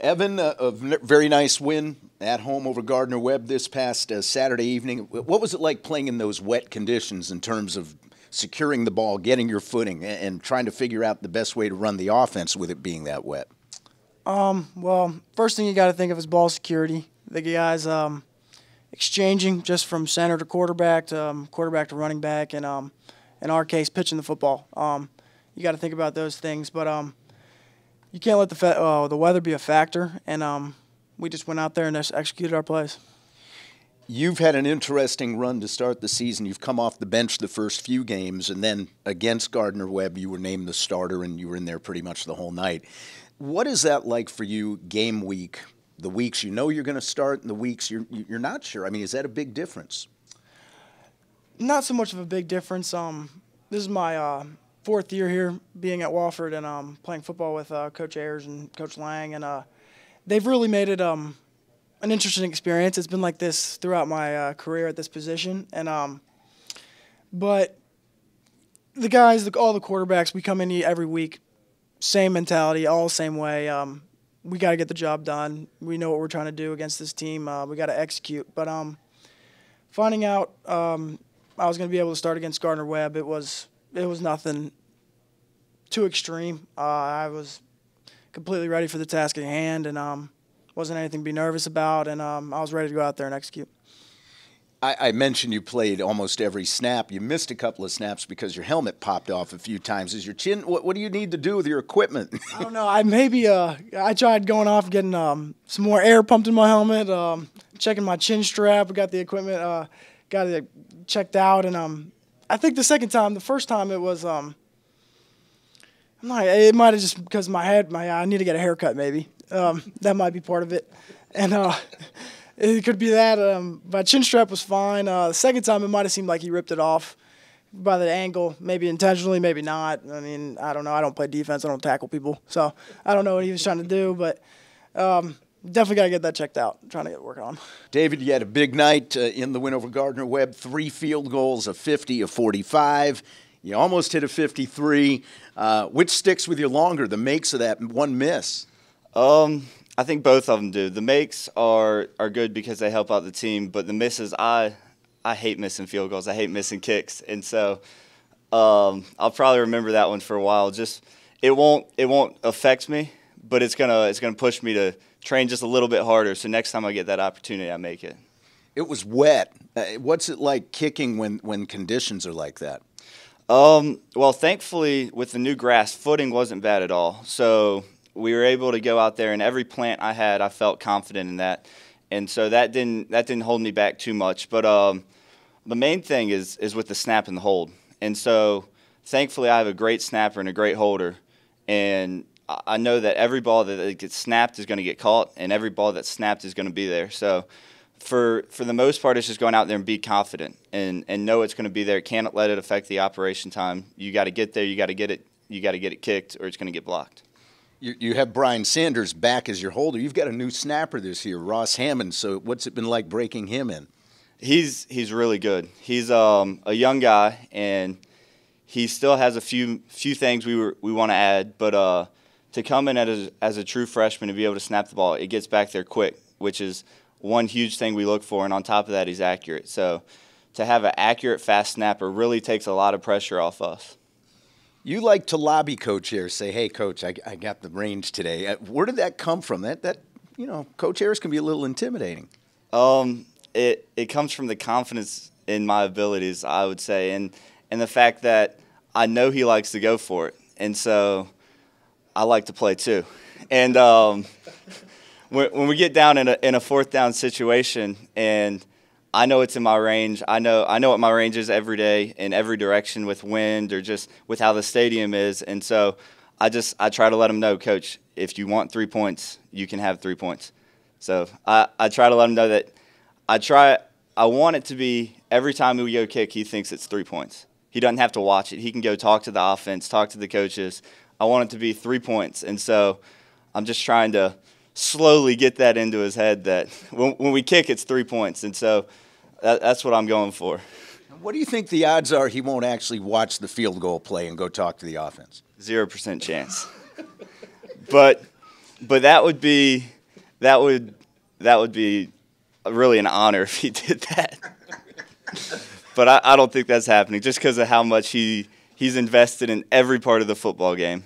Evan, very nice win at home over Gardner-Webb this past Saturday evening. What was it like playing in those wet conditions in terms of securing the ball, getting your footing, and trying to figure out the best way to run the offense with it being that wet? Well, first thing you got to think of is ball security. The guys exchanging just from center to quarterback to running back, and in our case, pitching the football. You got to think about those things, but you can't let the weather be a factor, and we just went out there and just executed our plays. You've had an interesting run to start the season. You've come off the bench the first few games, and then against Gardner-Webb, you were named the starter, and you were in there pretty much the whole night. What is that like for you game week, the weeks you know you're going to start and the weeks you're not sure? I mean, is that a big difference? Not so much of a big difference. This is my fourth year here being at Wofford and playing football with Coach Ayers and Coach Lang, and they've really made it an interesting experience. It's been like this throughout my career at this position, and but the guys, all the quarterbacks, we come in every week, same mentality, all the same way. We got to get the job done. We know what we're trying to do against this team. We got to execute. But finding out I was going to be able to start against Gardner-Webb, it was nothing too extreme. I was completely ready for the task at hand, and wasn't anything to be nervous about, and I was ready to go out there and execute. I mentioned you played almost every snap. You missed a couple of snaps because your helmet popped off a few times. Is your chin? What do you need to do with your equipment? I don't know. I tried going off, getting some more air pumped in my helmet, checking my chin strap. We got the equipment got it checked out, and I think the second time, the first time it was it might have just because I need to get a haircut maybe. That might be part of it, and it could be that. My chin strap was fine. The second time, it might have seemed like he ripped it off by the angle, maybe intentionally, maybe not. I mean, I don't know. I don't play defense. I don't tackle people, so I don't know what he was trying to do, but definitely got to get that checked out. I'm trying to get work on. David, you had a big night in the win over Gardner-Webb. 3 field goals, a 50, a 45. You almost hit a 53. Which sticks with you longer, the makes of that one miss? I think both of them do. The makes are good because they help out the team, but the misses, I hate missing field goals. I hate missing kicks, and so I'll probably remember that one for a while. Just it won't affect me, but it's gonna push me to train just a little bit harder. So next time I get that opportunity, I make it. It was wet. What's it like kicking when conditions are like that? Well, thankfully with the new grass, footing wasn't bad at all. So we were able to go out there, and every plant I had, I felt confident in that, and so that didn't hold me back too much. But the main thing is with the snap and the hold, and so thankfully I have a great snapper and a great holder, and I know that every ball that gets snapped is going to get caught, and every ball that's snapped is going to be there. So for the most part, it's just going out there and be confident and know it's going to be there. Can't let it affect the operation time. You got to get there. You got to get it kicked, or it's going to get blocked. You have Brian Sanders back as your holder. You've got a new snapper this year, Ross Hammond. So what's it been like breaking him in? He's really good. He's a young guy, and he still has a few things we want to add. But to come in as a true freshman and be able to snap the ball, it gets back there quick, which is one huge thing we look for. And on top of that, he's accurate. So to have an accurate, fast snapper really takes a lot of pressure off us. You like to lobby Coach Ayers, say, "Hey, Coach, I got the range today." Where did that come from? That Coach Ayers can be a little intimidating. It comes from the confidence in my abilities, I would say, and the fact that I know he likes to go for it, and so I like to play too. And when we get down in a fourth down situation, and I know it's in my range. I know what my range is every day in every direction with wind or just with how the stadium is. And so I try to let them know, Coach, if you want 3 points, you can have 3 points. So I try to let him know that I want it to be every time we go kick, he thinks it's 3 points. He doesn't have to watch it. He can go talk to the offense, talk to the coaches. I want it to be 3 points. And so I'm just trying to slowly get that into his head that when we kick, it's 3 points. And so that's what I'm going for. What do you think the odds are he won't actually watch the field goal play and go talk to the offense? 0% chance. But But that would be really an honor if he did that. But I don't think that's happening just because of how much he's invested in every part of the football game.